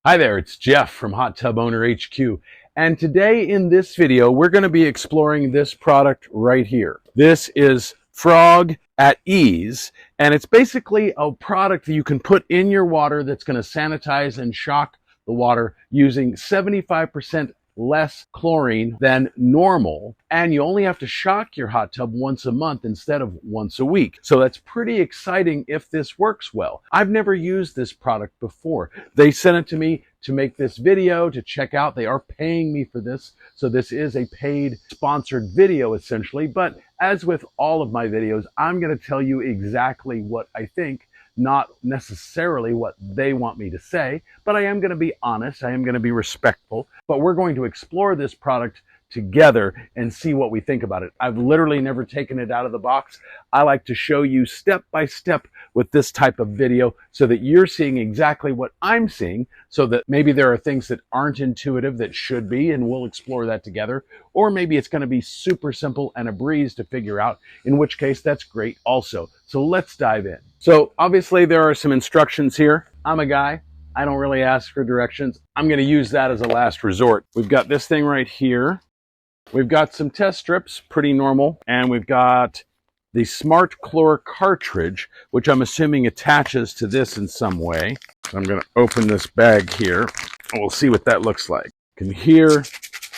Hi there, it's Jeff from Hot Tub Owner HQ. And today in this video, we're going to be exploring this product right here. This is Frog at Ease, and it's basically a product that you can put in your water that's going to sanitize and shock the water using 75% less chlorine than normal, and you only have to shock your hot tub once a month instead of once a week. So that's pretty exciting if this works well. I've never used this product before. They sent it to me to make this video to check out. They are paying me for this, so this is a paid sponsored video essentially. But as with all of my videos, I'm going to tell you exactly what I think, not necessarily what they want me to say, but I am going to be honest, I am going to be respectful, but we're going to explore this product together and see what we think about it. I've literally never taken it out of the box. I like to show you step by step with this type of video so that you're seeing exactly what I'm seeing, so that maybe there are things that aren't intuitive that should be, and we'll explore that together. Or maybe it's going to be super simple and a breeze to figure out, in which case that's great also. So let's dive in. So obviously there are some instructions here. I'm a guy, I don't really ask for directions. I'm going to use that as a last resort. We've got this thing right here. We've got some test strips, pretty normal, and we've got the Smart Chlor cartridge, which I'm assuming attaches to this in some way. So I'm going to open this bag here, and we'll see what that looks like. You can hear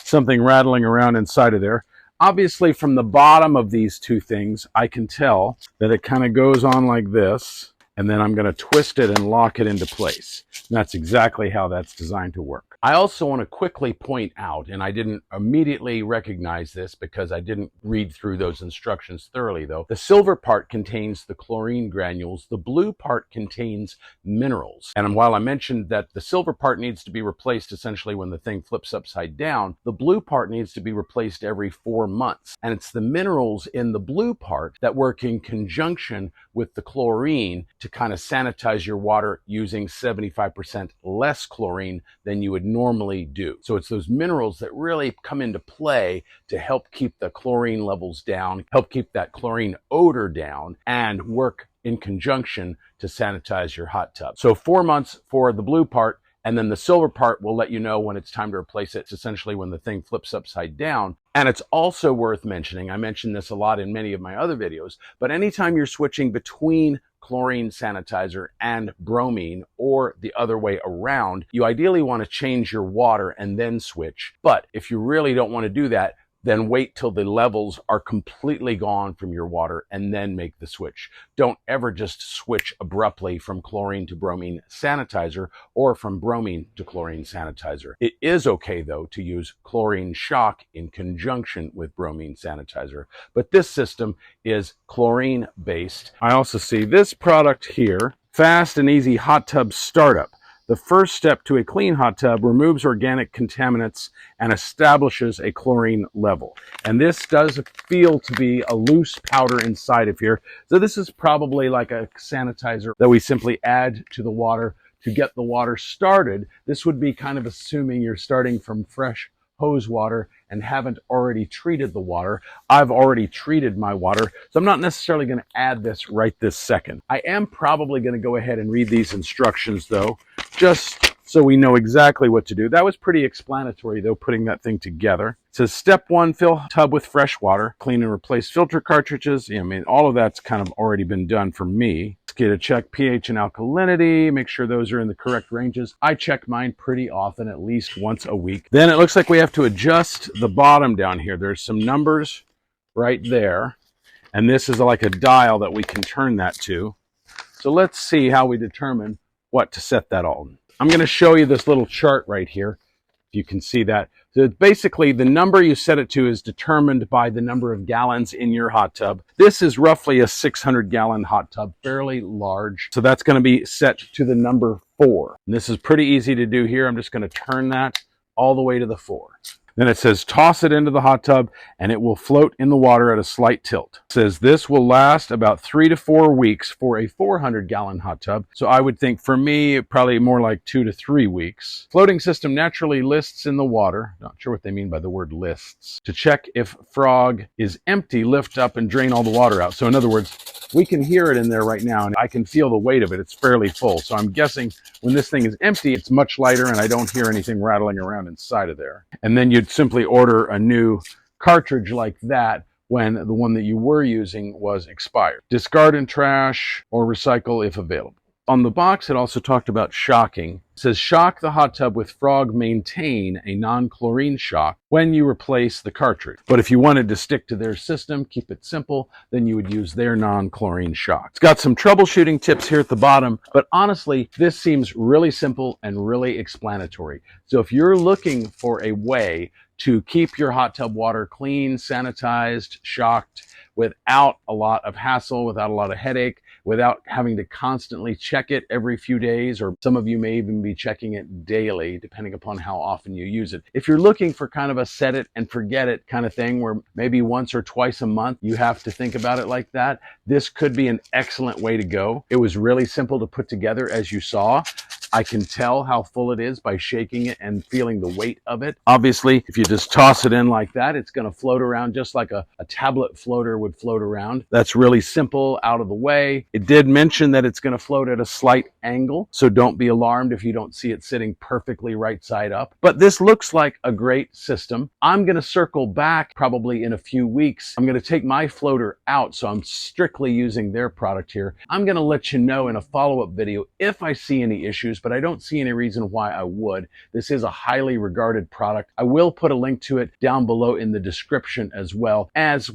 something rattling around inside of there. Obviously, from the bottom of these two things, I can tell that it kind of goes on like this, and then I'm going to twist it and lock it into place. And that's exactly how that's designed to work. I also want to quickly point out, and I didn't immediately recognize this because I didn't read through those instructions thoroughly though, the silver part contains the chlorine granules, the blue part contains minerals. And while I mentioned that the silver part needs to be replaced essentially when the thing flips upside down, the blue part needs to be replaced every 4 months. And it's the minerals in the blue part that work in conjunction with the chlorine to kind of sanitize your water using 75% less chlorine than you would normally do. So it's those minerals that really come into play to help keep the chlorine levels down, help keep that chlorine odor down, and work in conjunction to sanitize your hot tub. So 4 months for the blue part, and then the silver part will let you know when it's time to replace it. It's essentially when the thing flips upside down. And it's also worth mentioning, I mentioned this a lot in many of my other videos, but anytime you're switching between chlorine sanitizer and bromine, or the other way around, you ideally want to change your water and then switch. But if you really don't want to do that, then wait till the levels are completely gone from your water and then make the switch. Don't ever just switch abruptly from chlorine to bromine sanitizer or from bromine to chlorine sanitizer. It is okay though to use chlorine shock in conjunction with bromine sanitizer, but this system is chlorine based. I also see this product here, Fast and Easy Hot Tub Startup. The first step to a clean hot tub removes organic contaminants and establishes a chlorine level. And this does feel to be a loose powder inside of here. So this is probably like a sanitizer that we simply add to the water to get the water started. This would be kind of assuming you're starting from fresh hose water and haven't already treated the water. I've already treated my water, so I'm not necessarily going to add this right this second. I am probably going to go ahead and read these instructions though, just so we know exactly what to do. That was pretty explanatory though, putting that thing together. It says step 1, fill tub with fresh water, clean and replace filter cartridges. I mean, all of that's kind of already been done for me. Get to check pH and alkalinity, make sure those are in the correct ranges. I check mine pretty often, at least once a week. Then it looks like we have to adjust the bottom down here. There's some numbers right there, and this is like a dial that we can turn that to. So let's see how we determine what to set that on. I'm going to show you this little chart right here. You can see that. So basically the number you set it to is determined by the number of gallons in your hot tub. This is roughly a 600-gallon hot tub, fairly large. So that's going to be set to the number 4. And this is pretty easy to do here. I'm just going to turn that all the way to the 4. Then it says toss it into the hot tub and it will float in the water at a slight tilt. It says this will last about 3 to 4 weeks for a 400-gallon hot tub. So I would think for me, probably more like 2 to 3 weeks. Floating system naturally lists in the water. Not sure what they mean by the word lists. To check if frog is empty, lift up and drain all the water out. So in other words, we can hear it in there right now and I can feel the weight of it. It's fairly full. So I'm guessing when this thing is empty, it's much lighter and I don't hear anything rattling around inside of there. And then you'd simply order a new cartridge like that when the one that you were using was expired. Discard and trash or recycle if available. On the box, it also talked about shocking. It says, shock the hot tub with Frog. Maintain a non-chlorine shock when you replace the cartridge. But if you wanted to stick to their system, keep it simple, then you would use their non-chlorine shock. It's got some troubleshooting tips here at the bottom, but honestly, this seems really simple and really explanatory. So if you're looking for a way to keep your hot tub water clean, sanitized, shocked, without a lot of hassle, without a lot of headache, without having to constantly check it every few days, or some of you may even be checking it daily, depending upon how often you use it. If you're looking for kind of a set it and forget it kind of thing, where maybe once or twice a month you have to think about it like that, this could be an excellent way to go. It was really simple to put together, as you saw. I can tell how full it is by shaking it and feeling the weight of it. Obviously, if you just toss it in like that, it's going to float around just like a tablet floater would float around. That's really simple, out of the way. It did mention that it's going to float at a slight angle, so don't be alarmed if you don't see it sitting perfectly right side up. But this looks like a great system. I'm going to circle back probably in a few weeks. I'm going to take my floater out, so I'm strictly using their product here. I'm going to let you know in a follow-up video if I see any issues, but I don't see any reason why I would. This is a highly regarded product. I will put a link to it down below in the description as well as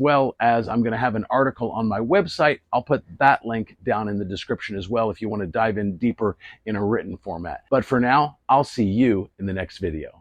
I'm going to have an article on my website. I'll put that link down in the description as well if you want to dive in deeper in a written format. But for now, I'll see you in the next video.